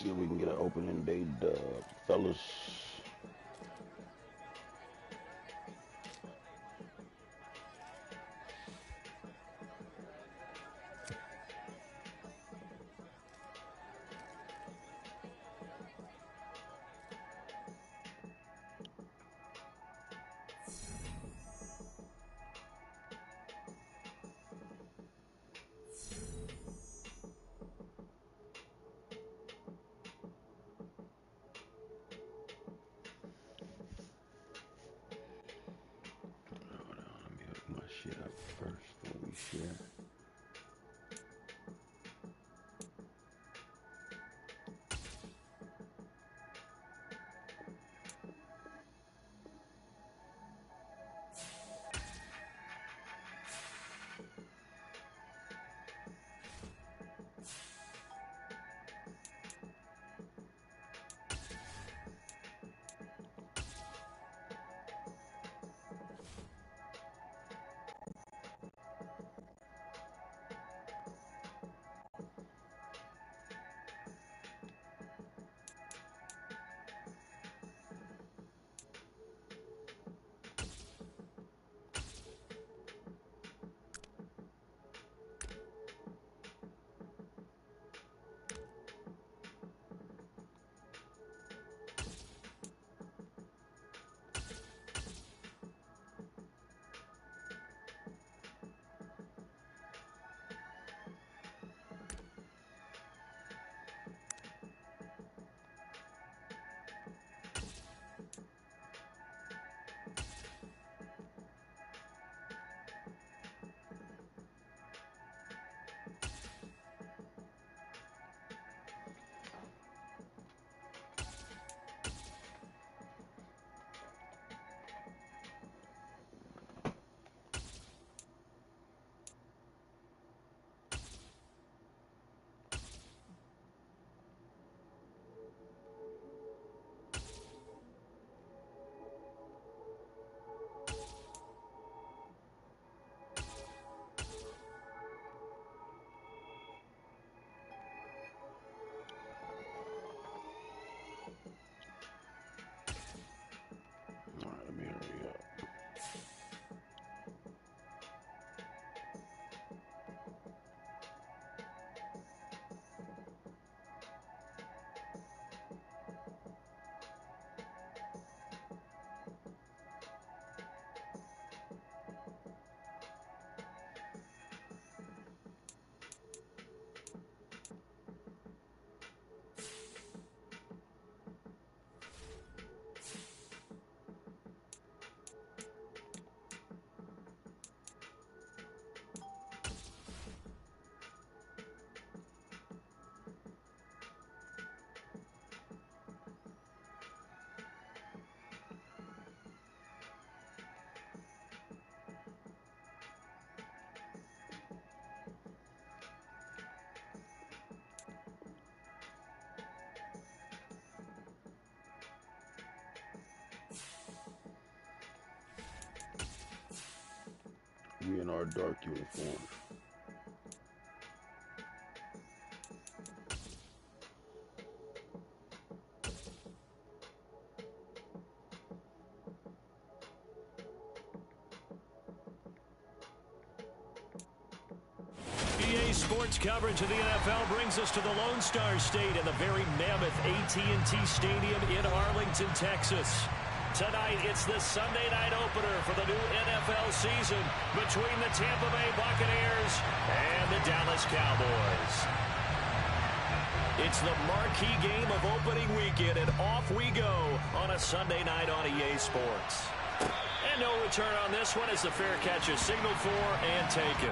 See if we can get an opening day dub, fellas. Hold on, let me hook my shit up first before we share. All right, let me hurry up. We in our dark uniform. EA Sports coverage of the NFL brings us to the Lone Star State in the very mammoth AT&T Stadium in Arlington, Texas. Tonight, it's the Sunday night opener for the new NFL season between the Tampa Bay Buccaneers and the Dallas Cowboys. It's the marquee game of opening weekend, and off we go on a Sunday night on EA Sports. And no return on this one as the fair catch is signaled for and taken.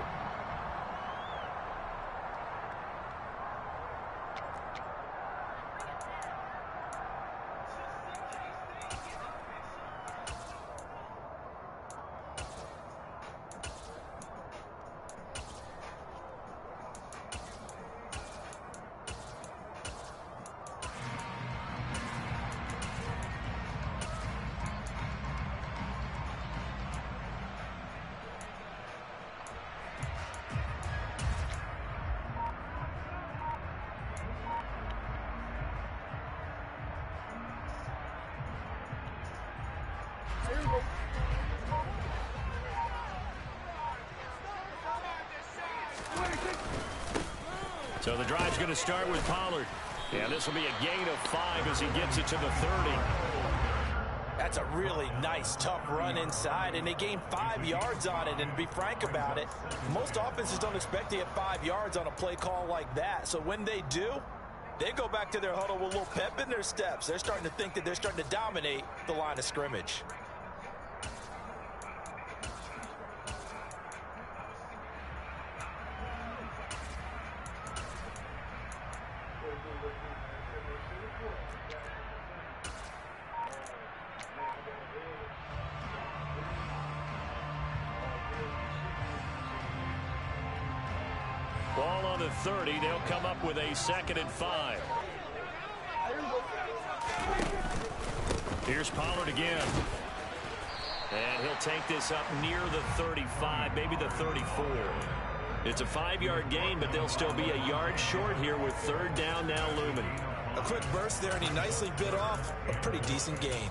So the drive's going to start with Pollard. And this will be a gain of 5 as he gets it to the 30. That's a really nice, tough run inside, and they gained 5 yards on it. And to be frank about it, most offenses don't expect to get 5 yards on a play call like that. So when they do, they go back to their huddle with a little pep in their steps. They're starting to think that they're starting to dominate the line of scrimmage. Ball on the 30. They'll come up with a 2nd and 5. Here's Pollard again. And he'll take this up near the 35, maybe the 34. It's a 5-yard gain, but they'll still be a yard short here with 3rd down now looming. A quick burst there, and he nicely bit off a pretty decent gain.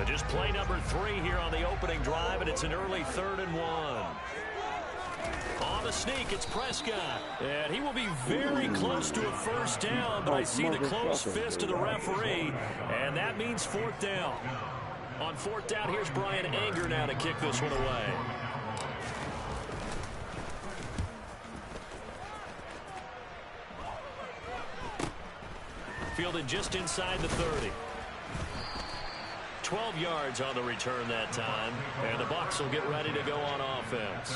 Just play number 3 here on the opening drive, and it's an early 3rd and 1. On the sneak, it's Prescott. And he will be very close to a 1st down, but I see the closed fist of the referee, and that means 4th down. On 4th down, here's Brian Anger now to kick this one away. Fielded just inside the 30. 12 yards on the return that time, and the Bucs will get ready to go on offense.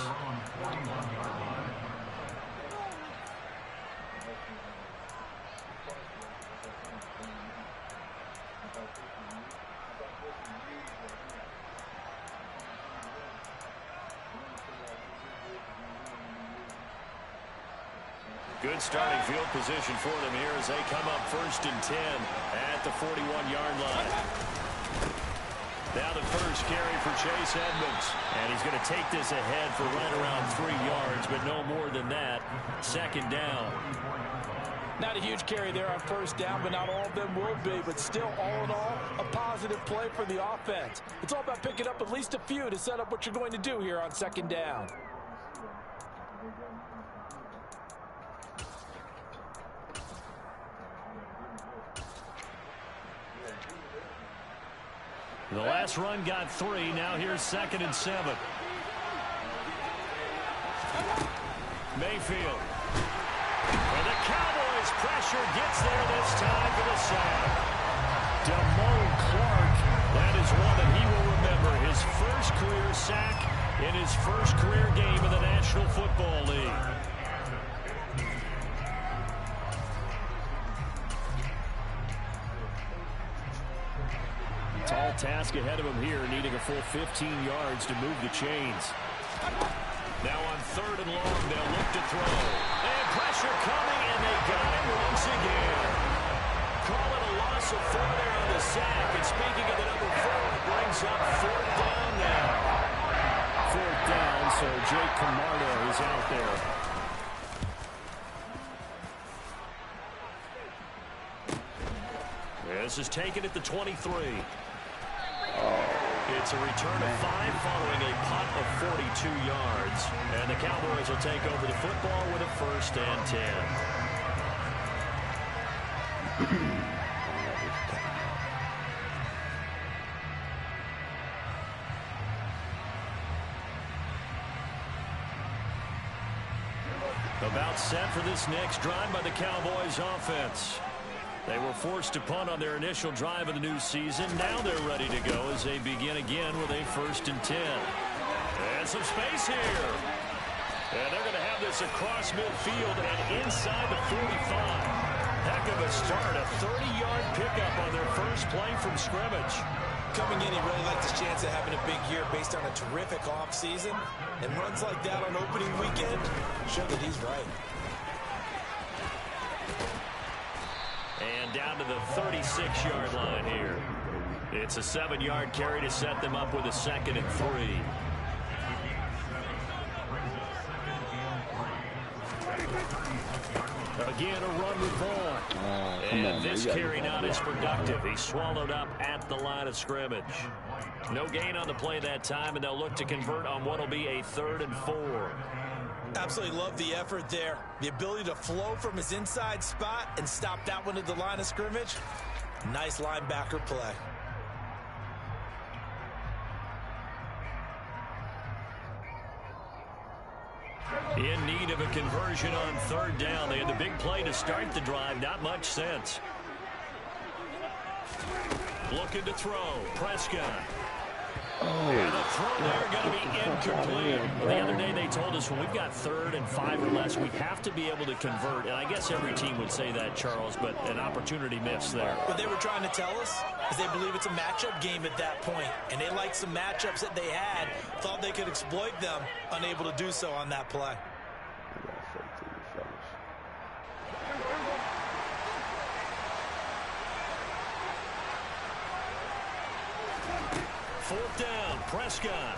Good starting field position for them here as they come up 1st and 10 at the 41-yard line. Now the first carry for Chase Edmonds. And he's going to take this ahead for right around 3 yards, but no more than that. 2nd down. Not a huge carry there on 1st down, but not all of them will be. But still, all in all, a positive play for the offense. It's all about picking up at least a few to set up what you're going to do here on 2nd down. The last run got 3. Now here's 2nd and 7. Mayfield. And the Cowboys pressure gets there this time for the sack. Damone Clark. That is one that he will remember. His first career sack in his first career game in the National Football League. Tall task ahead of him here, needing a full 15 yards to move the chains. Now on 3rd and long, they'll look to throw. And pressure coming, and they got him once again. Call it a loss of 4 there on the sack. And speaking of the number 4, it brings up 4th down now. 4th down, so Jake Camardo is out there. This is taken at the 23. It's a return of 5 following a punt of 42 yards. And the Cowboys will take over the football with a 1st and 10. About set for this next drive by the Cowboys offense. They were forced to punt on their initial drive of the new season. Now they're ready to go as they begin again with a 1st and 10. And some space here. And they're going to have this across midfield and inside the 45. Heck of a start. A 30-yard pickup on their first play from scrimmage. Coming in, he really liked his chance of having a big year based on a terrific offseason. And runs like that on opening weekend show that he's right. And down to the 36-yard line here. It's a 7-yard carry to set them up with a 2nd and 3. Again, a run with Vaughn. And this carry not as productive. He's swallowed up at the line of scrimmage. No gain on the play that time, and they'll look to convert on what will be a 3rd and 4. Absolutely love the effort there. The ability to flow from his inside spot and stop that one at the line of scrimmage. Nice linebacker play. In need of a conversion on 3rd down. They had the big play to start the drive. Not much sense. Looking to throw. Prescott. And the throw there going to be incomplete. The other day they told us when we've got 3rd and 5 or less, we have to be able to convert. And I guess every team would say that, Charles, but an opportunity missed there. What they were trying to tell us is they believe it's a matchup game at that point. And they liked some matchups that they had, thought they could exploit them, unable to do so on that play. Fourth down, Prescott.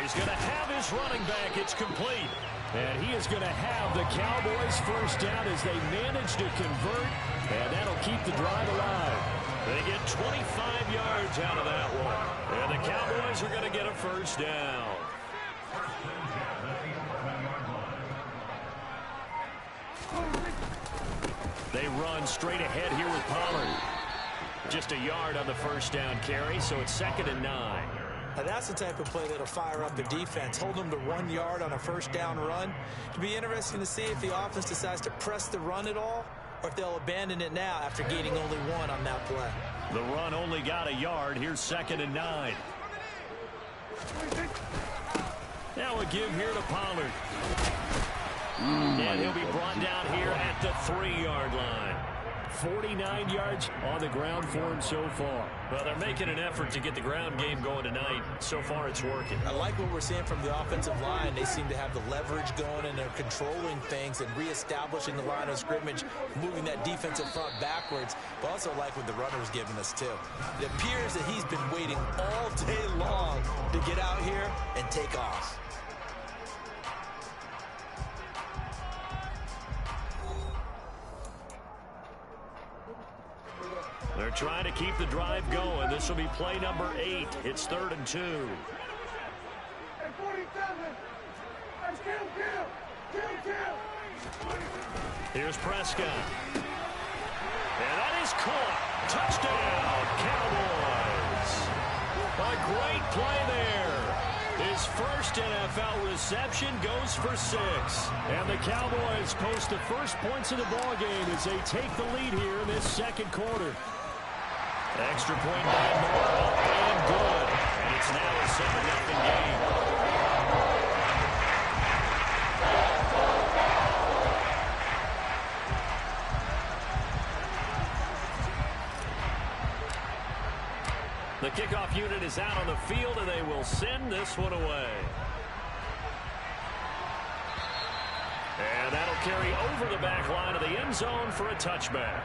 He's going to have his running back. It's complete. And he is going to have the Cowboys first down as they manage to convert. And that'll keep the drive alive. They get 25 yards out of that one. And the Cowboys are going to get a first down. They run straight ahead here with Pollard. Just a yard on the first down carry, so it's 2nd and 9. Now that's the type of play that'll fire up the defense. Hold them to 1 yard on a first down run. It'll be interesting to see if the offense decides to press the run at all, or if they'll abandon it now after gaining only 1 on that play. The run only got a yard. Here's 2nd and 9. Now a give here to Pollard. And he'll be brought down here at the 3-yard line. 49 yards on the ground for him so far. Well, they're making an effort to get the ground game going tonight. So far, it's working. I like what we're seeing from the offensive line. They seem to have the leverage going, and they're controlling things and reestablishing the line of scrimmage, moving that defensive front backwards. But also like what the runner's giving us, too. It appears that he's been waiting all day long to get out here and take off. They're trying to keep the drive going. This will be play number 8. It's 3rd and 2. Here's Prescott. And that is caught. Touchdown, Cowboys. A great play there. His first NFL reception goes for 6. And the Cowboys post the first points of the ballgame as they take the lead here in this 2nd quarter. Extra point by Moore, up and good. And it's now a 7-0 game. The kickoff unit is out on the field, and they will send this one away. And that'll carry over the back line of the end zone for a touchback.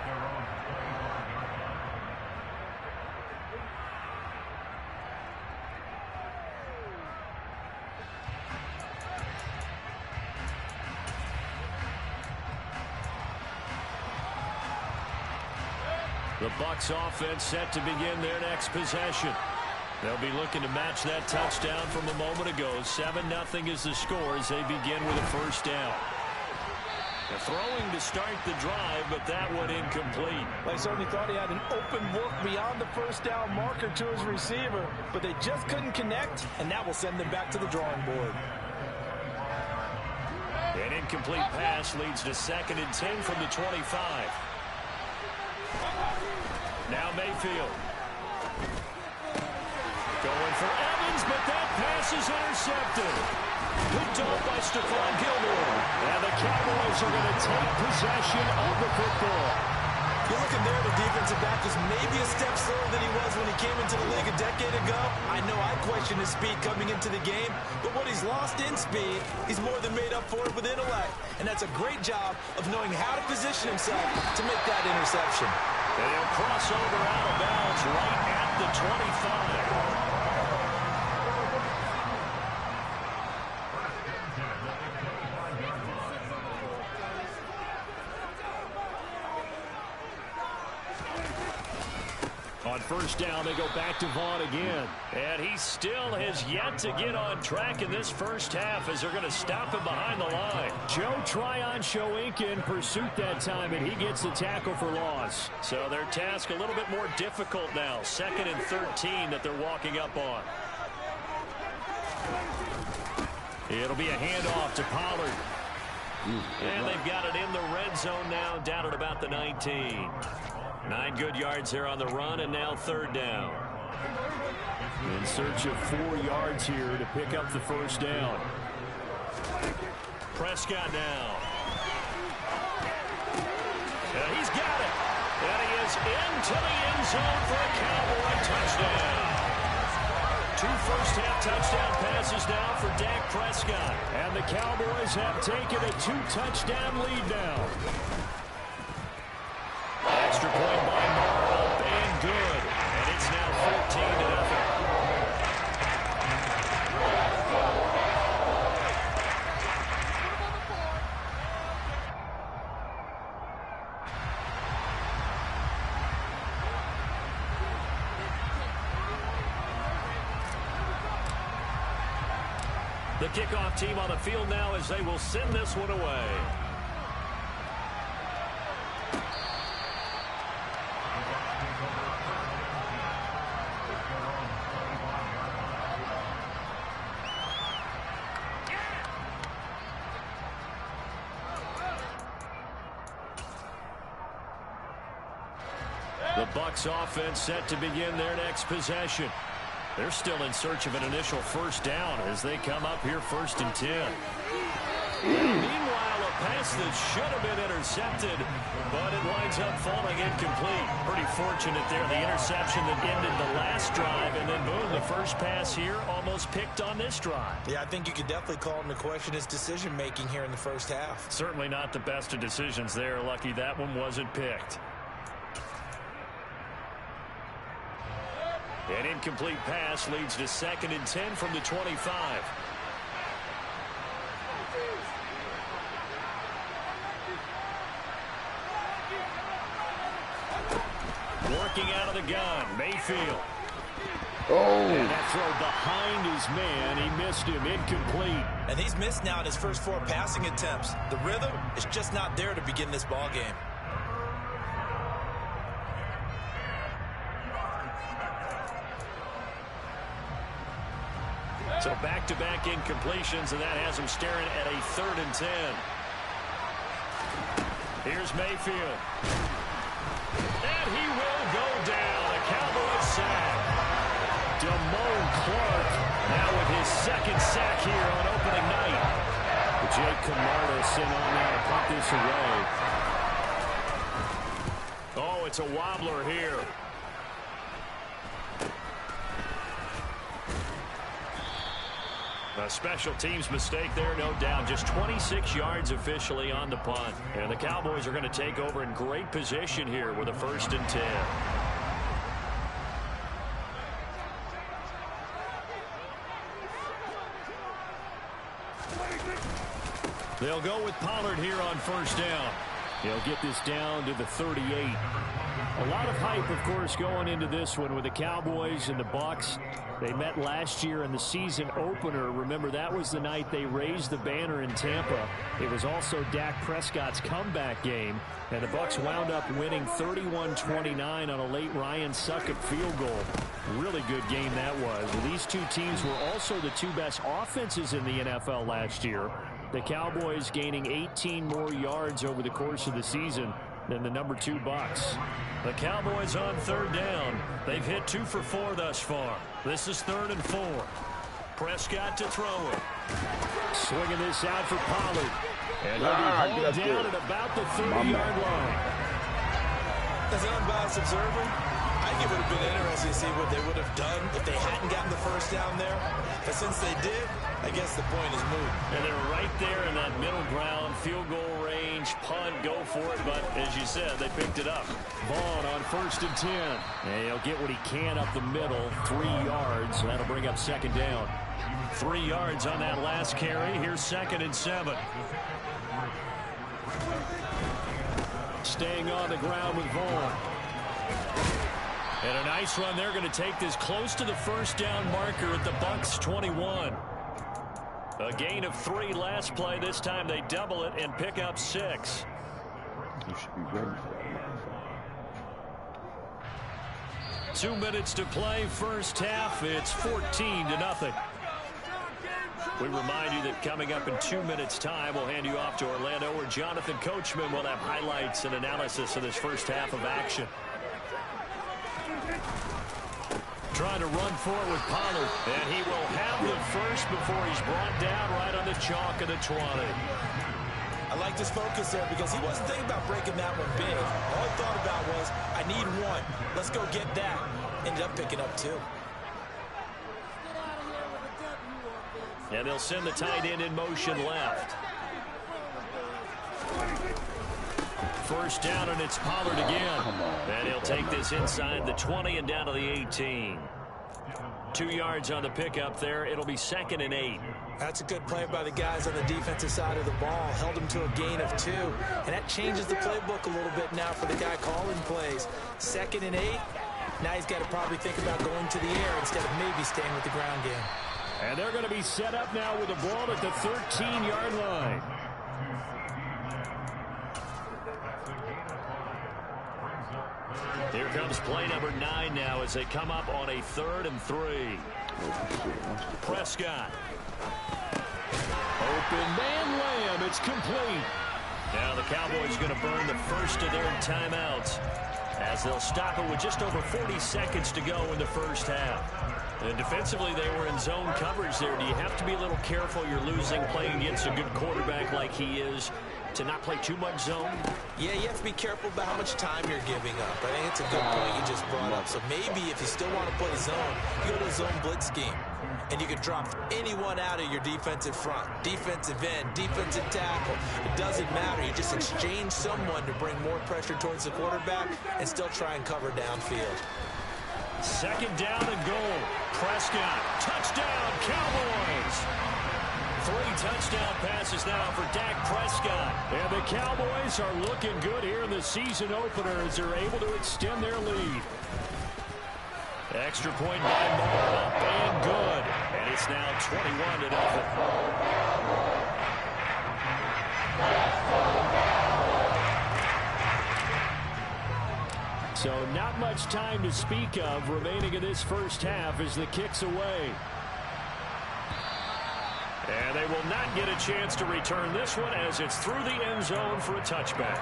The Bucs offense set to begin their next possession. They'll be looking to match that touchdown from a moment ago. 7-0 is the score as they begin with a first down. They're throwing to start the drive, but that one incomplete. They certainly thought he had an open look beyond the first down marker to his receiver, but they just couldn't connect, and that will send them back to the drawing board. An incomplete pass leads to 2nd and 10 from the 25. Now Mayfield. Going for Evans, but that pass is intercepted. Picked off by Stephon Gilmore. And the Cowboys are going to take possession of the football. You're looking there, the defensive back was maybe a step slower than he was when he came into the league a decade ago. I know I questioned his speed coming into the game, but what he's lost in speed, he's more than made up for it with intellect. And that's a great job of knowing how to position himself to make that interception. And he'll cross over out of bounds right at the 25. On first down, they go back to Vaughn again. And he still has yet to get on track in this first half as they're going to stop him behind the line. Joe Tryon showing in pursuit that time, and he gets the tackle for loss. So their task a little bit more difficult now. 2nd and 13 that they're walking up on. It'll be a handoff to Pollard. And they've got it in the red zone now, down at about the 19. 9 good yards there on the run, and now 3rd down. In search of 4 yards here to pick up the first down. Prescott now. And he's got it. And he is into the end zone for a Cowboy touchdown. 2 first-half touchdown passes now for Dak Prescott. And the Cowboys have taken a 2-touchdown lead now. Extra point by Morrow, and good. And it's now 14-0. The kickoff team on the field now as they will send this one away. The Bucs offense set to begin their next possession. They're still in search of an initial first down as they come up here 1st and 10. Meanwhile, a pass that should have been intercepted, but it winds up falling incomplete. Pretty fortunate there, the interception that ended the last drive, and then boom, the first pass here almost picked on this drive. Yeah, I think you could definitely call him to question his decision-making here in the first half. Certainly not the best of decisions there. Lucky that one wasn't picked. An incomplete pass leads to 2nd and 10 from the 25. Working out of the gun, Mayfield. And that throw behind his man. He missed him, incomplete. And he's missed now in his first 4 passing attempts. The rhythm is just not there to begin this ball game. So back-to-back incompletions, and that has him staring at a 3rd and 10. Here's Mayfield. And he will go down. A Cowboys sack. Damone Clark now with his 2nd sack here on opening night. Jake Camarda sent on now to put this away. Oh, it's a wobbler here. A special teams mistake there, no doubt. Just 26 yards officially on the punt. And the Cowboys are going to take over in great position here with a 1st and 10. They'll go with Pollard here on first down. He'll get this down to the 38. A lot of hype, of course, going into this one with the Cowboys and the Bucs. They met last year in the season opener. Remember, that was the night they raised the banner in Tampa. It was also Dak Prescott's comeback game, and the Bucs wound up winning 31-29 on a late Ryan Succop field goal. Really good game that was. These two teams were also the 2 best offenses in the NFL last year. The Cowboys gaining 18 more yards over the course of the season than the number 2 Bucs. The Cowboys on 3rd down. They've hit 2 for 4 thus far. This is 3rd and 4. Prescott to throw it. Swinging this out for Pollard. And he'll be hauled down at about the 30-yard line. As an unbiased observer, I think it would have been interesting to see what they would have done if they hadn't gotten the first down there. But since they did, I guess the point is moot. And they're right there in that middle ground, field goal range, punt, go for it. But as you said, they picked it up. Vaughn on 1st and 10. And he'll get what he can up the middle, 3 yards. And that'll bring up 2nd down. 3 yards on that last carry. Here's 2nd and 7. Staying on the ground with Vaughn. And a nice run. They're going to take this close to the first down marker at the Bucs 21. A gain of 3 last play. This time they double it and pick up 6. You should be ready for that. 2 minutes to play. First half. It's 14-0. We remind you that coming up in 2 minutes' time, we'll hand you off to Orlando, where Jonathan Coachman will have highlights and analysis of this first half of action. Trying to run forward with Pollard, and he will have the first before he's brought down right on the chalk of the 20. I like this focus there because he wasn't thinking about breaking that one big. All he thought about was, I need 1. Let's go get that. Ended up picking up 2. And they'll send the tight end in motion left. First down, and it's Pollard again. And he'll take this inside the 20 and down to the 18. 2 yards on the pickup there. It'll be 2nd and 8. That's a good play by the guys on the defensive side of the ball. Held him to a gain of 2. And that changes the playbook a little bit now for the guy calling plays. 2nd and 8. Now he's got to probably think about going to the air instead of maybe staying with the ground game. And they're going to be set up now with the ball at the 13-yard line. Here comes play number 9 now as they come up on a 3rd and 3. Prescott. Open man Lamb. It's complete. Now the Cowboys are going to burn the first of their timeouts as they'll stop it with just over 40 seconds to go in the first half. And defensively, they were in zone coverage there. Do you have to be a little careful? You're losing playing against a good quarterback like he is, to not play too much zone? Yeah, you have to be careful about how much time you're giving up. I think it's a good point you just brought up. So maybe if you still want to play zone, you go to a zone blitz scheme. And you can drop anyone out of your defensive front. Defensive end, defensive tackle. It doesn't matter. You just exchange someone to bring more pressure towards the quarterback and still try and cover downfield. 2nd down and goal. Prescott. Touchdown, Cowboys. 3 touchdown passes now for Dak Prescott. And the Cowboys are looking good here in the season opener as they're able to extend their lead. Extra point by Moore, up and good. And it's now 21-0. So not much time to speak of remaining in this first half as the kick's away. And they will not get a chance to return this one as it's through the end zone for a touchback.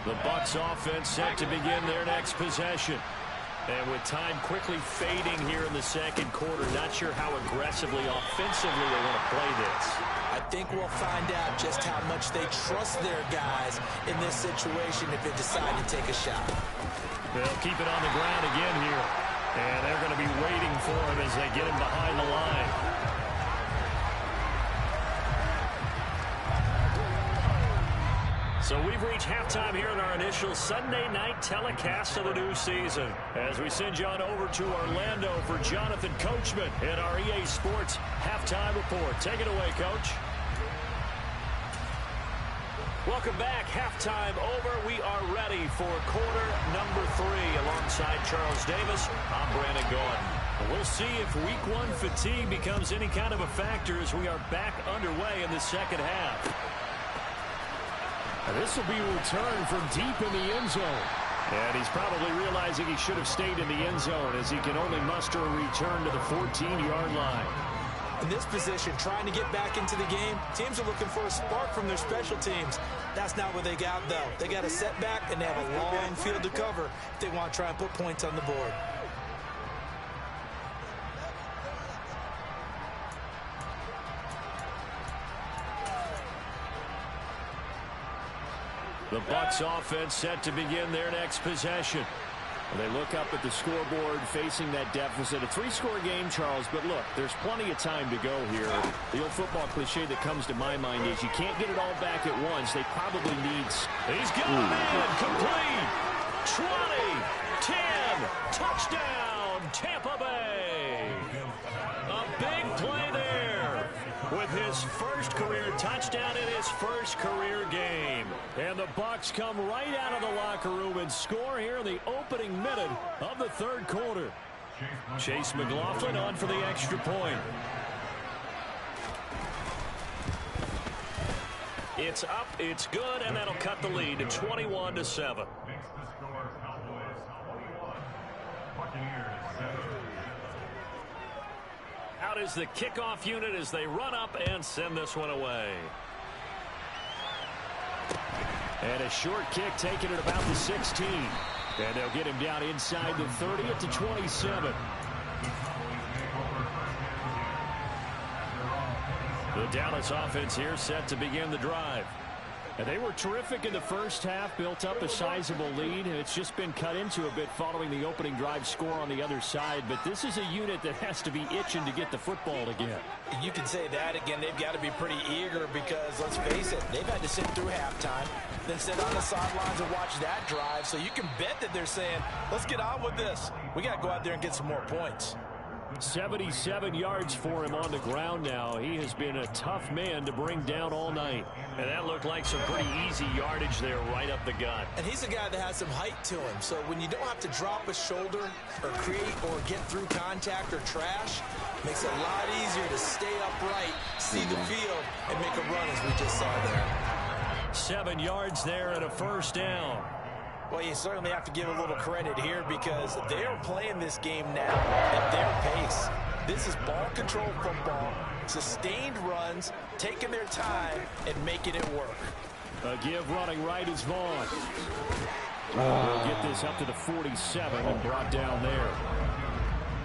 The Bucs offense set to begin their next possession. And with time quickly fading here in the second quarter, not sure how aggressively, offensively they want to play this. I think we'll find out just how much they trust their guys in this situation if they decide to take a shot. They'll keep it on the ground again here. And they're going to be waiting for him as they get him behind the line. So we've reached halftime here in our initial Sunday night telecast of the new season. As we send you on over to Orlando for Jonathan Coachman in our EA Sports halftime report. Take it away, Coach. Welcome back. Halftime over. We are ready for quarter number 3 alongside Charles Davis. I'm Brandon Gordon. We'll see if week 1 fatigue becomes any kind of a factor as we are back underway in the second half. This will be a return from deep in the end zone. And he's probably realizing he should have stayed in the end zone as he can only muster a return to the 14-yard line. In this position, trying to get back into the game, teams are looking for a spark from their special teams. That's not what they got, though. They got a setback, and they have a long field to cover if they want to try and put points on the board. The Bucs offense set to begin their next possession. They look up at the scoreboard facing that deficit. A 3-score game, Charles, but look, there's plenty of time to go here. The old football cliche that comes to my mind is you can't get it all back at once. They probably need... He's got it in, complete, 20, 10, touchdown, Tampa Bay. A big play there with with his first career touchdown in his first career game. And the Bucs come right out of the locker room and score here in the opening minute of the third quarter. Chase McLaughlin on for the extra point. It's up, it's good, and that'll cut the lead to 21-7. Out is the kickoff unit as they run up and send this one away. And a short kick taken at about the 16. And they'll get him down inside the 30 at the 27. The Dallas offense here set to begin the drive. And they were terrific in the first half, built up a sizable lead, and it's just been cut into a bit following the opening drive score on the other side. But this is a unit that has to be itching to get the football again. You can say that again. They've got to be pretty eager because, let's face it, they've had to sit through halftime, then sit on the sidelines and watch that drive. So you can bet that they're saying, let's get on with this. We got to go out there and get some more points. 77 yards for him on the ground now. He has been a tough man to bring down all night. And that looked like some pretty easy yardage there right up the gut. And he's a guy that has some height to him. So when you don't have to drop a shoulder or create or get through contact or trash, makes it a lot easier to stay upright, see the field, and make a run as we just saw there. 7 yards there and a first down. Well, you certainly have to give a little credit here because they are playing this game now at their pace. This is ball control football, sustained runs, taking their time, and making it work. A give running right is Vaughn. We'll get this up to the 47 and brought down there.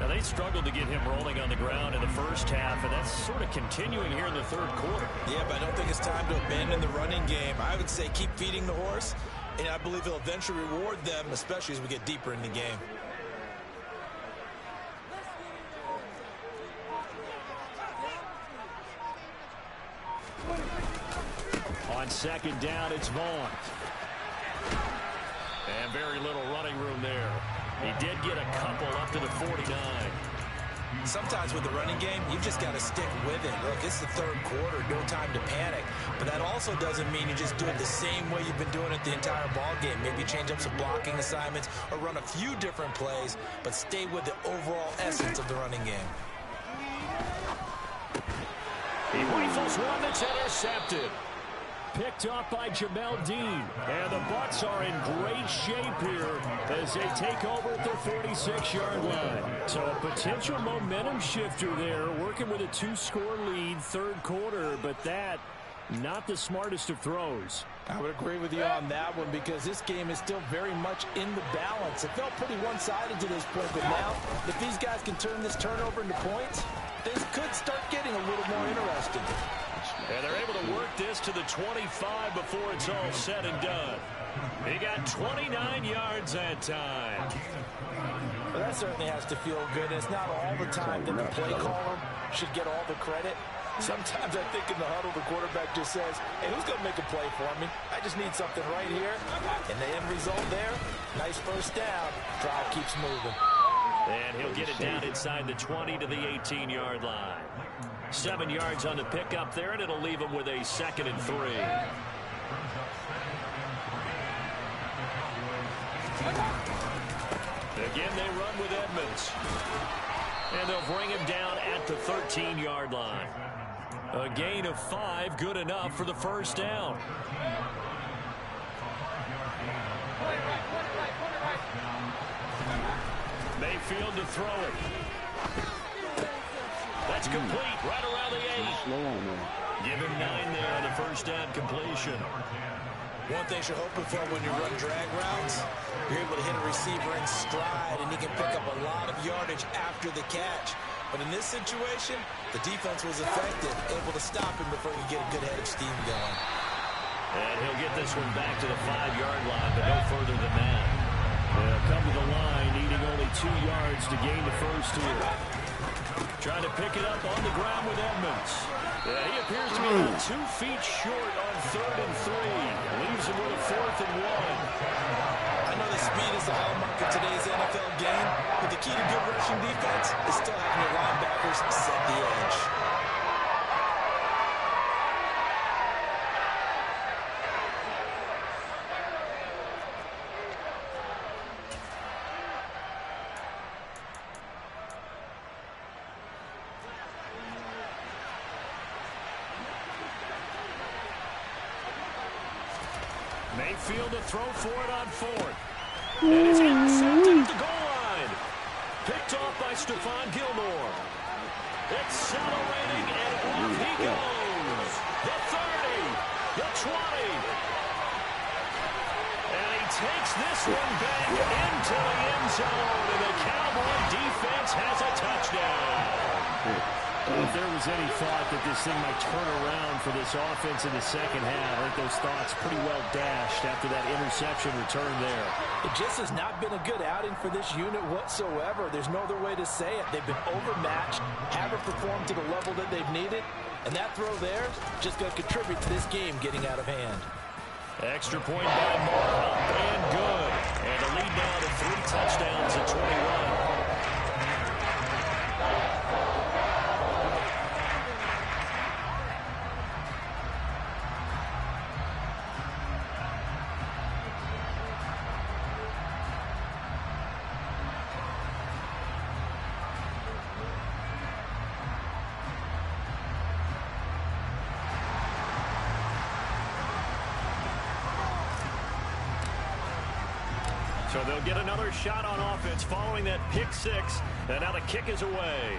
Now, they struggled to get him rolling on the ground in the first half, and that's sort of continuing here in the third quarter. Yeah, but I don't think it's time to abandon the running game. I would say keep feeding the horse. And I believe he'll eventually reward them, especially as we get deeper in the game. On second down, it's Vaughn. And very little running room there. He did get a couple up to the 49. Sometimes with the running game, you've just got to stick with it. Look, it's the third quarter, no time to panic. But that also doesn't mean you just do it the same way you've been doing it the entire ball game. Maybe change up some blocking assignments or run a few different plays, but stay with the overall essence of the running game. He rifles one that's intercepted. Picked off by Jamel Dean. And the Bucs are in great shape here as they take over at their 46-yard line. So a potential momentum shifter there, working with a 2-score lead, third quarter, but that, not the smartest of throws. I would agree with you on that one because this game is still very much in the balance. It felt pretty one-sided to this point, but now, if these guys can turn this turnover into points, things could start getting a little more interesting. And they're able to work this to the 25 before it's all said and done. He got 29 yards that time. Well, that certainly has to feel good. And it's not all the time that the play caller should get all the credit. Sometimes I think in the huddle, the quarterback just says, hey, who's going to make a play for me? I just need something right here. And the end result there, nice first down. Drive keeps moving. And he'll get it down inside the 20 to the 18-yard line. 7 yards on the pickup there, and it'll leave him with a 2nd and 3. Again, they run with Edmonds. And they'll bring him down at the 13-yard line. A gain of 5, good enough for the first down. Mayfield to throw it. That's complete, right around the 8. Give him 9 there on the first down completion. One thing you're hoping for when you run drag routes, you're able to hit a receiver in stride, and he can pick up a lot of yardage after the catch. But in this situation, the defense was effective, able to stop him before he could get a good head of steam going. And he'll get this one back to the 5-yard line, but no further than that. They'll come to the line, needing only 2 yards to gain the first here. Trying to pick it up on the ground with Edmonds. Yeah, he appears to be about 2 feet short on 3rd and 3. Leaves him with a 4th and 1. I know the speed is the hallmark of today's NFL game, but the key to good rushing defense is still having your linebackers set the edge. Mayfield to throw for it on fourth. And it's intercepted at the goal line. Picked off by Stephon Gilmore. Accelerating, and off he goes. The 30, the 20. And he takes this one back into the end zone, and the Cowboy defense has a touchdown. If there was any thought that this thing might turn around for this offense in the second half, I think those thoughts pretty well dashed after that interception return there. It just has not been a good outing for this unit whatsoever. There's no other way to say it. They've been overmatched, haven't performed to the level that they've needed, and that throw there just going to contribute to this game getting out of hand. Extra point by Moore, up and good. And the lead now to 3 touchdowns at 21. So they'll get another shot on offense following that pick six. And now the kick is away.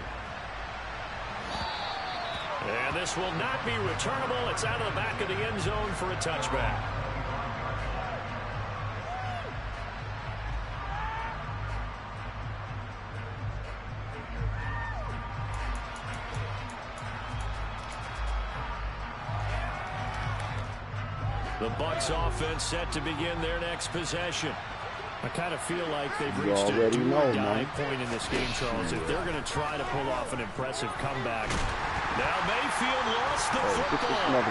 And this will not be returnable. It's out of the back of the end zone for a touchback. The Bucs offense set to begin their next possession. I kind of feel like they've reached a do-or-die point in this game, Charles, if they're going to try to pull off an impressive comeback. Now Mayfield lost the football.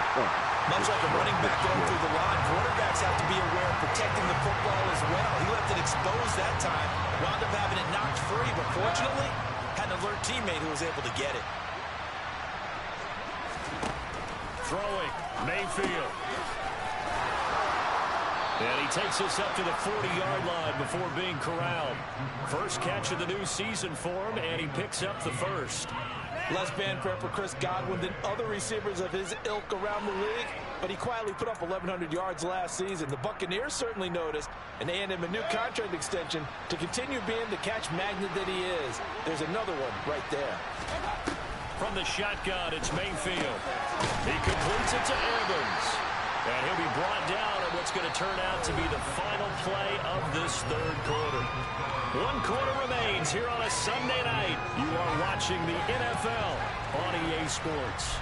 Much like a running back going through the line, quarterbacks have to be aware of protecting the football as well. He left it exposed that time, wound up having it knocked free, but fortunately, had an alert teammate who was able to get it. Throwing, Mayfield. And he takes us up to the 40-yard line before being corralled. First catch of the new season for him, and he picks up the first. Less band prep for Chris Godwin than other receivers of his ilk around the league, but he quietly put up 1,100 yards last season. The Buccaneers certainly noticed, and they handed him a new contract extension to continue being the catch magnet that he is. There's another one right there. From the shotgun, it's Mayfield. He completes it to Evans. And he'll be brought down at what's going to turn out to be the final play of this third quarter. 1 quarter remains here on a Sunday night. You are watching the NFL on EA Sports.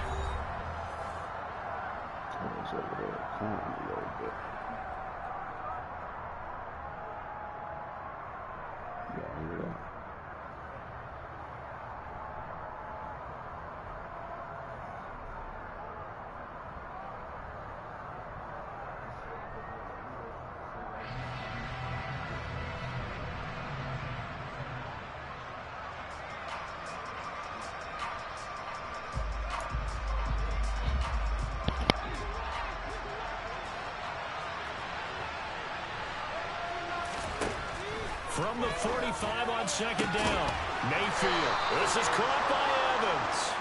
From the 45 on second down, Mayfield. This is caught by Evans.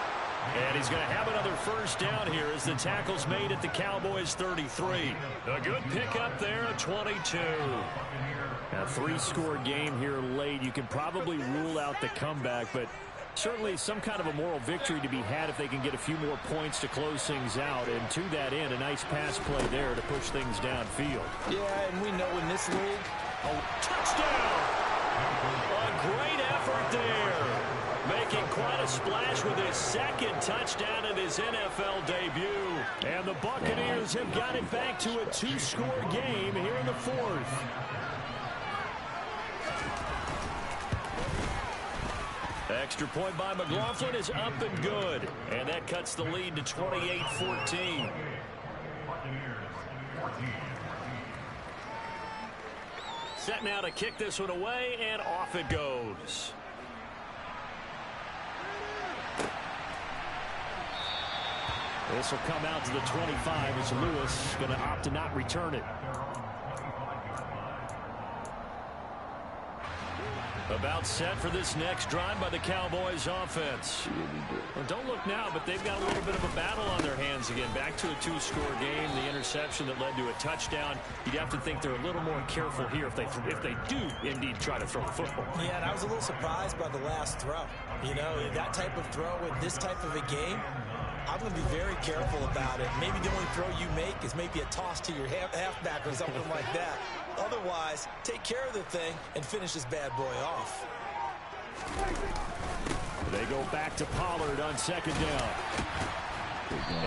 And he's going to have another first down here as the tackle's made at the Cowboys 33. A good pickup there at 22. A 3-score game here late. You can probably rule out the comeback, but certainly some kind of a moral victory to be had if they can get a few more points to close things out. And to that end, a nice pass play there to push things downfield. Yeah, and we know in this league, touchdown! A great effort there. Making quite a splash with his second touchdown in his NFL debut. And the Buccaneers have got it back to a 2-score game here in the fourth. Extra point by McLaughlin is up and good. And that cuts the lead to 28-14. Set now to kick this one away, and off it goes. This will come out to the 25 as Lewis going to opt to not return it. About set for this next drive by the Cowboys offense. Well, don't look now, but they've got a little bit of a battle on their hands again. Back to a 2-score game. The interception that led to a touchdown. You'd have to think they're a little more careful here if they do indeed try to throw the football. Yeah, and I was a little surprised by the last throw. You know, that type of throw in this type of a game, I'm going to be very careful about it. Maybe the only throw you make is maybe a toss to your halfback or something like that. Otherwise, take care of the thing and finish this bad boy off. They go back to Pollard on second down.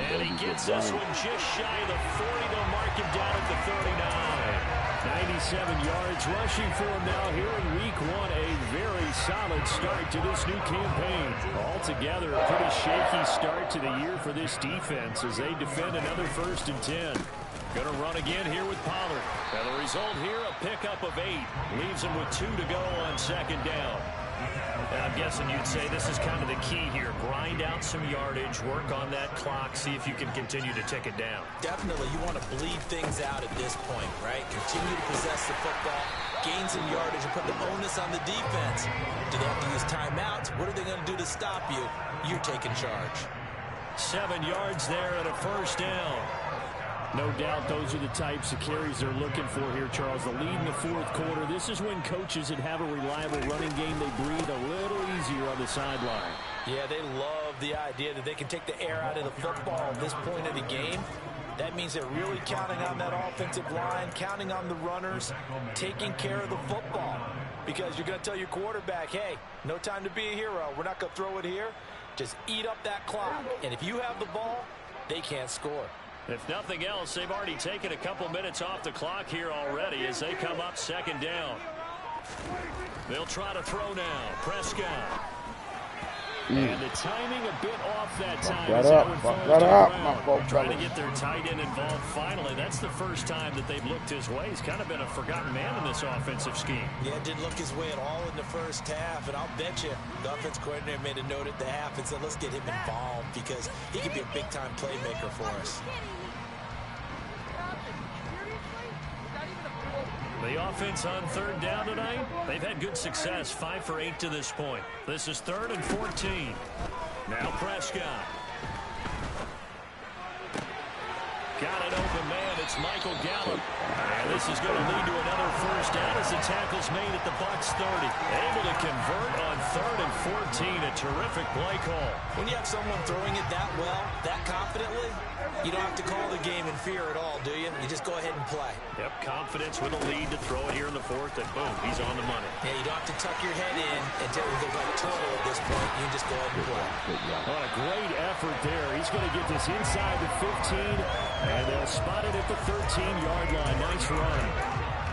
And he gets this one just shy of the 40. They'll mark him down at the 39. 97 yards rushing for him now here in week 1. A very solid start to this new campaign. Altogether, a pretty shaky start to the year for this defense as they defend another 1st and 10. Going to run again here with Pollard. And the result here, a pickup of 8. Leaves him with 2 to go on second down. And I'm guessing you'd say this is kind of the key here. Grind out some yardage, work on that clock, see if you can continue to tick it down. Definitely, you want to bleed things out at this point, right? Continue to possess the football, gain some yardage, and put the onus on the defense. Do they have to use timeouts? What are they going to do to stop you? You're taking charge. 7 yards there and a 1st down. No doubt those are the types of carries they're looking for here, Charles. The lead in the 4th quarter. This is when coaches that have a reliable running game, they breathe a little easier on the sideline. Yeah, they love the idea that they can take the air out of the football at this point of the game. That means they're really counting on that offensive line, counting on the runners, taking care of the football. Because you're going to tell your quarterback, hey, no time to be a hero. We're not going to throw it here. Just eat up that clock. And if you have the ball, they can't score. If nothing else, they've already taken a couple minutes off the clock here already as they come up second down. They'll try to throw now. Prescott. And the timing a bit off that time. Trying to get their tight end involved finally. That's the first time that they've looked his way. He's kind of been a forgotten man in this offensive scheme. Yeah, didn't look his way at all in the first half. And I'll bet you the offense coordinator made a note at the half and said, let's get him involved because he could be a big-time playmaker for us. The offense on 3rd down tonight, they've had good success, 5 for 8 to this point. This is 3rd and 14. Now Prescott. Got an open man. It's Michael Gallup. And this is going to lead to another 1st down as the tackle's made at the Bucs 30. Able to convert on 3rd and 14. A terrific play call. When you have someone throwing it that well, that confidently, you don't have to call the game in fear at all, do you? You just go ahead and play. Yep, confidence with a lead to throw it here in the 4th, and boom, he's on the money. Yeah, you don't have to tuck your head in and tell him there's like a total at this point. You can just go ahead and play. What a great effort there. He's going to get this inside the 15, and they'll spot it at the 13-yard line. Nice run.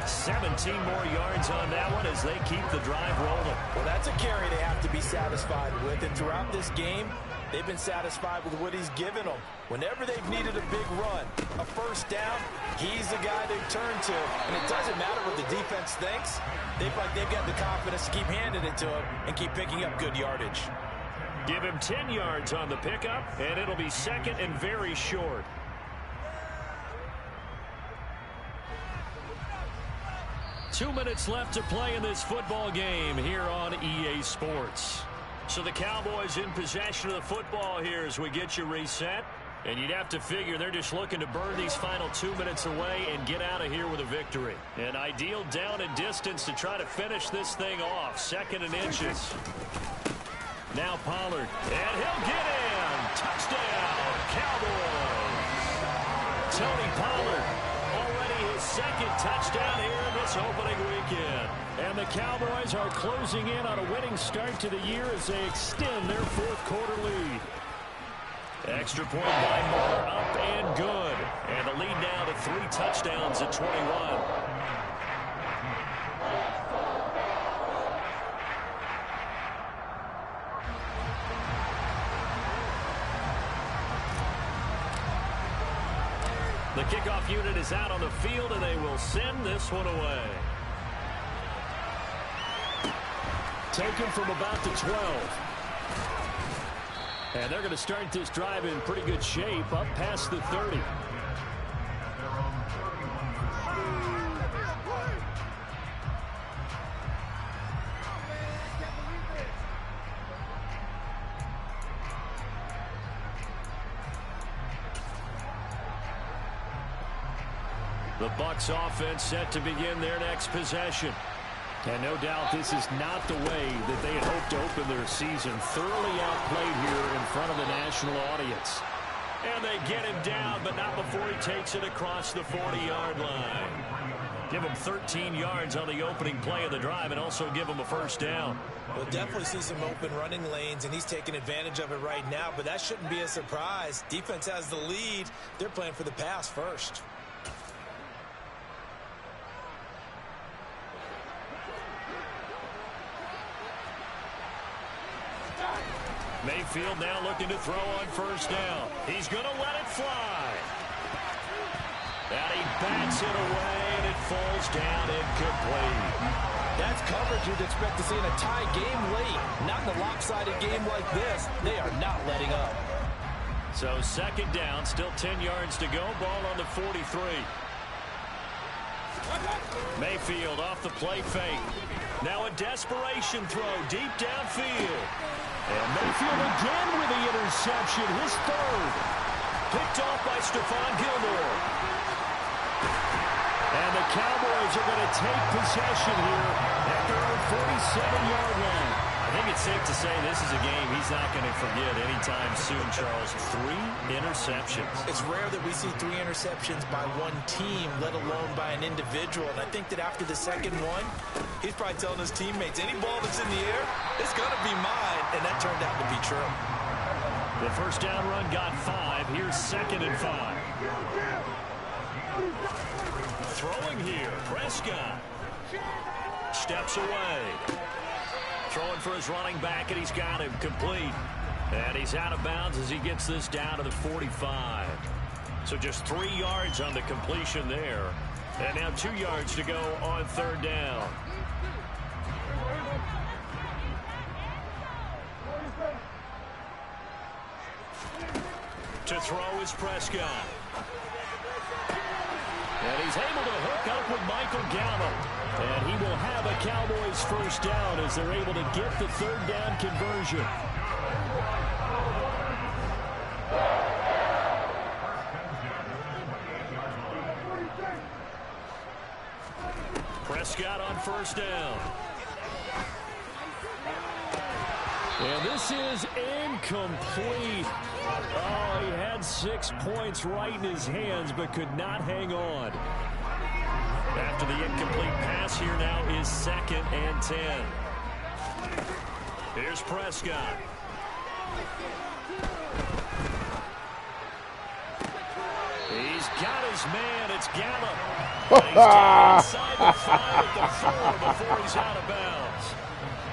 17 more yards on that one as they keep the drive rolling. Well, that's a carry they have to be satisfied with, and throughout this game, they've been satisfied with what he's given them. Whenever they've needed a big run, a 1st down, he's the guy they turn to. And it doesn't matter what the defense thinks. They've got the confidence to keep handing it to him and keep picking up good yardage. Give him 10 yards on the pickup, and it'll be 2nd and very short. Two minutes left to play in this football game here on EA Sports. So the Cowboys in possession of the football here as we get you reset. And you'd have to figure they're just looking to burn these final 2 minutes away and get out of here with a victory. An ideal down and distance to try to finish this thing off. 2nd and inches. Now Pollard. And he'll get in. Touchdown, Cowboys. Tony Pollard. Already his 2nd touchdown here in this opening weekend. And the Cowboys are closing in on a winning start to the year as they extend their 4th quarter lead. Extra point by Moore, up and good. And the lead now to 3 touchdowns at 21. The kickoff unit is out on the field, and they will send this one away. Taken from about the 12. And they're going to start this drive in pretty good shape, up past the 30. The Bucs offense set to begin their next possession. And no doubt this is not the way that they had hoped to open their season. Thoroughly outplayed here in front of the national audience. And they get him down, but not before he takes it across the 40-yard line. Give him 13 yards on the opening play of the drive and also give him a first down. We'll definitely see some open running lanes, and he's taking advantage of it right now, but that shouldn't be a surprise. Defense has the lead. They're playing for the pass first. Mayfield now looking to throw on first down. He's going to let it fly. And he bats it away, and it falls down incomplete. That's coverage you'd expect to see in a tie game late. Not in a lopsided game like this. They are not letting up. So second down, still 10 yards to go. Ball on the 43. Mayfield off the play fake. Now a desperation throw deep downfield. And Mayfield again with the interception, his third. Picked off by Stephon Gilmore. And the Cowboys are going to take possession here at their own 47-yard line. I think it's safe to say this is a game he's not going to forget anytime soon, Charles. 3 interceptions. It's rare that we see 3 interceptions by one team, let alone by an individual. And I think that after the second one, he's probably telling his teammates, any ball that's in the air, it's going to be mine. And that turned out to be true. The first down run got 5. Here's 2nd and 5. Throwing here, Prescott. Steps away. Throwing for his running back, and he's got him complete. And he's out of bounds as he gets this down to the 45. So just 3 yards on the completion there. And now 2 yards to go on third down. To throw is Prescott. And he's able to hook up with Michael Gallup. And he will have a Cowboys first down as they're able to get the third down conversion. Prescott on first down. And this is incomplete. Oh, he had 6 points right in his hands, but could not hang on. After the incomplete pass, here now is 2nd and 10. Here's Prescott. He's got his man. It's Gallup. And he's down inside the 5 at the 4 before he's out of bounds.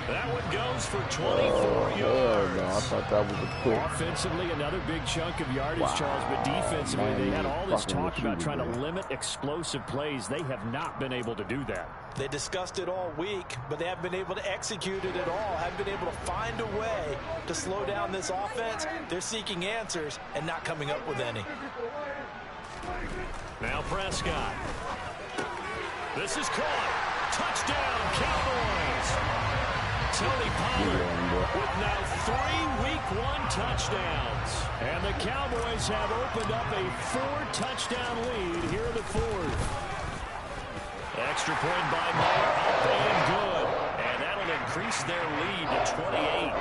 That one goes for 24 yards. No, I thought that was a quick. Offensively, another big chunk of yardage, Charles, but defensively, they had all this talk about trying to limit explosive plays. They have not been able to do that. They discussed it all week, but they haven't been able to execute it at all, haven't been able to find a way to slow down this offense. They're seeking answers and not coming up with any. Now Prescott. This is caught. Touchdown, Cowboys. Tony Pollard with now 3 Week 1 touchdowns. And the Cowboys have opened up a 4-touchdown lead here in the 4th. Extra point by Moore, up and good. And that'll increase their lead to 28.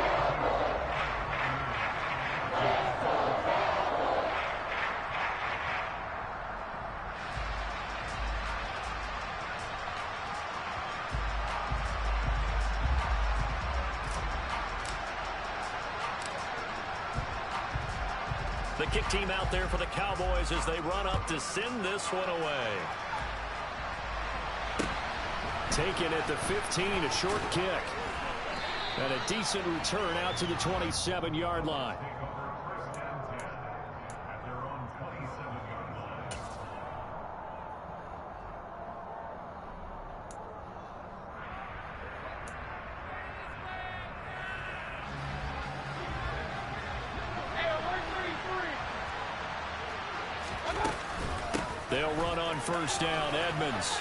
The kick team out there for the Cowboys as they run up to send this one away. Taken at the 15, a short kick. And a decent return out to the 27-yard line. They'll run on first down. Edmonds.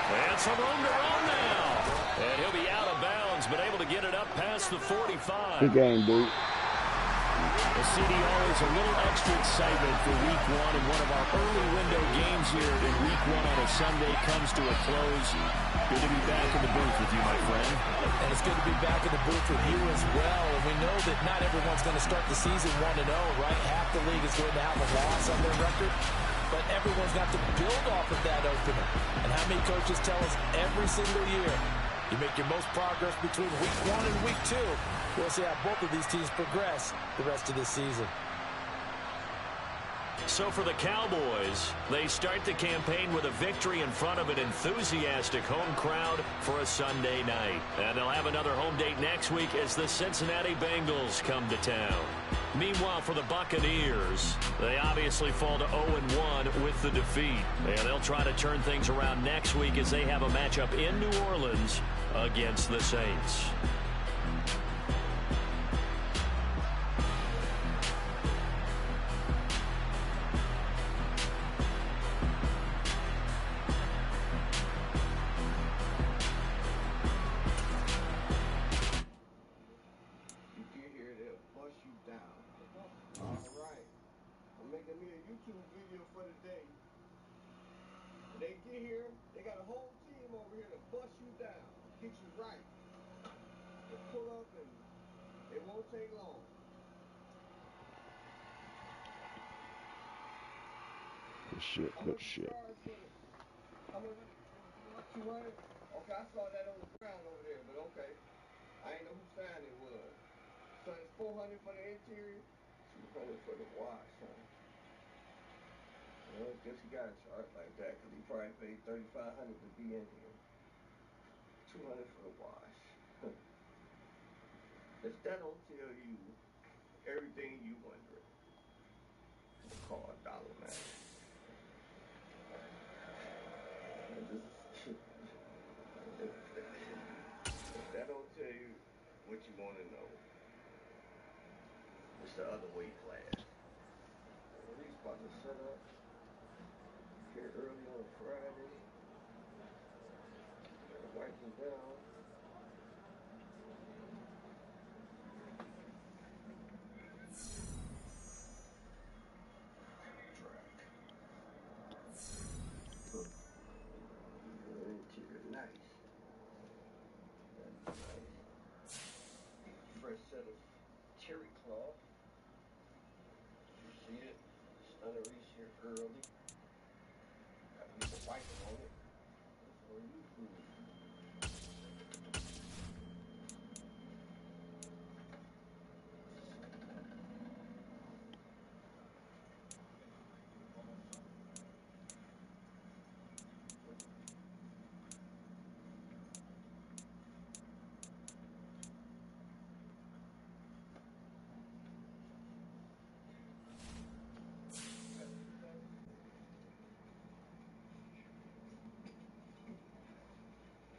And some room to run now. And he'll be out of bounds, but able to get it up past the 45. Good game, dude. Well, CD, always a little extra excitement for Week 1, and one of our early window games here in Week 1 on a Sunday comes to a close. Good to be back in the booth with you, my friend. And it's good to be back in the booth with you as well. And we know that not everyone's going to start the season 1-0, right? Half the league is going to have a loss on their record. But everyone's got to build off of that opener. And how many coaches tell us every single year, you make your most progress between Week 1 and Week 2. We'll see how both of these teams progress the rest of this season. So for the Cowboys, they start the campaign with a victory in front of an enthusiastic home crowd for a Sunday night. And they'll have another home date next week as the Cincinnati Bengals come to town. Meanwhile, for the Buccaneers, they obviously fall to 0-1 with the defeat. And they'll try to turn things around next week as they have a matchup in New Orleans against the Saints. They get here, they got a whole team over here to bust you down, get you right. They pull up and it won't take long. Good shit, good shit. How much? 200? Okay, I saw that on the ground over there, but okay. I ain't know whose sign it was. So it's 400 for the interior, 200 for the wash, huh? Well, I guess he got to charge like that because he probably paid $3,500 to be in here. 200 for the wash. If that don't tell you everything you wondering, call a dollar man. If that don't tell you what you want to know, it's the other weight class. He's about to set up here early on Friday. Gotta wipe him down. Interior, nice. That's nice. Fresh set of cherry cloth. You see it? Stunner reach here early. Got people wiping on it. That's all you do.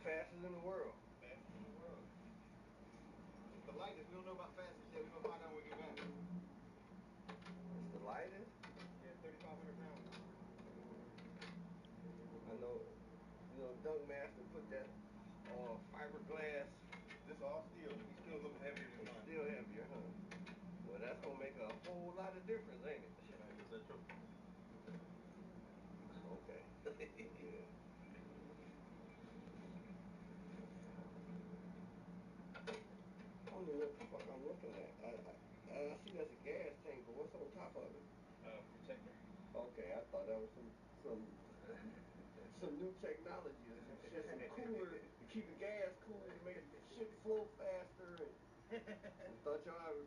Fastest in the world. Fastest in the world. It's the lightest. We don't know about fastest yet. We're going to find out when we get back. It's the lightest? Yeah, 3,500 pounds. I know, Dunk Master put that fiberglass. This all steel. He's still looking heavier than mine. Still heavier, huh? Well, that's going to make a whole lot of difference, ain't it? Is that true? Okay. Yeah. I don't know what the fuck I'm looking at. I see that's a gas tank, but what's on top of it? Protector. Okay, I thought that was some new technology or some shit, some cooler to keep the gas cool to make shit flow faster. And I thought y'all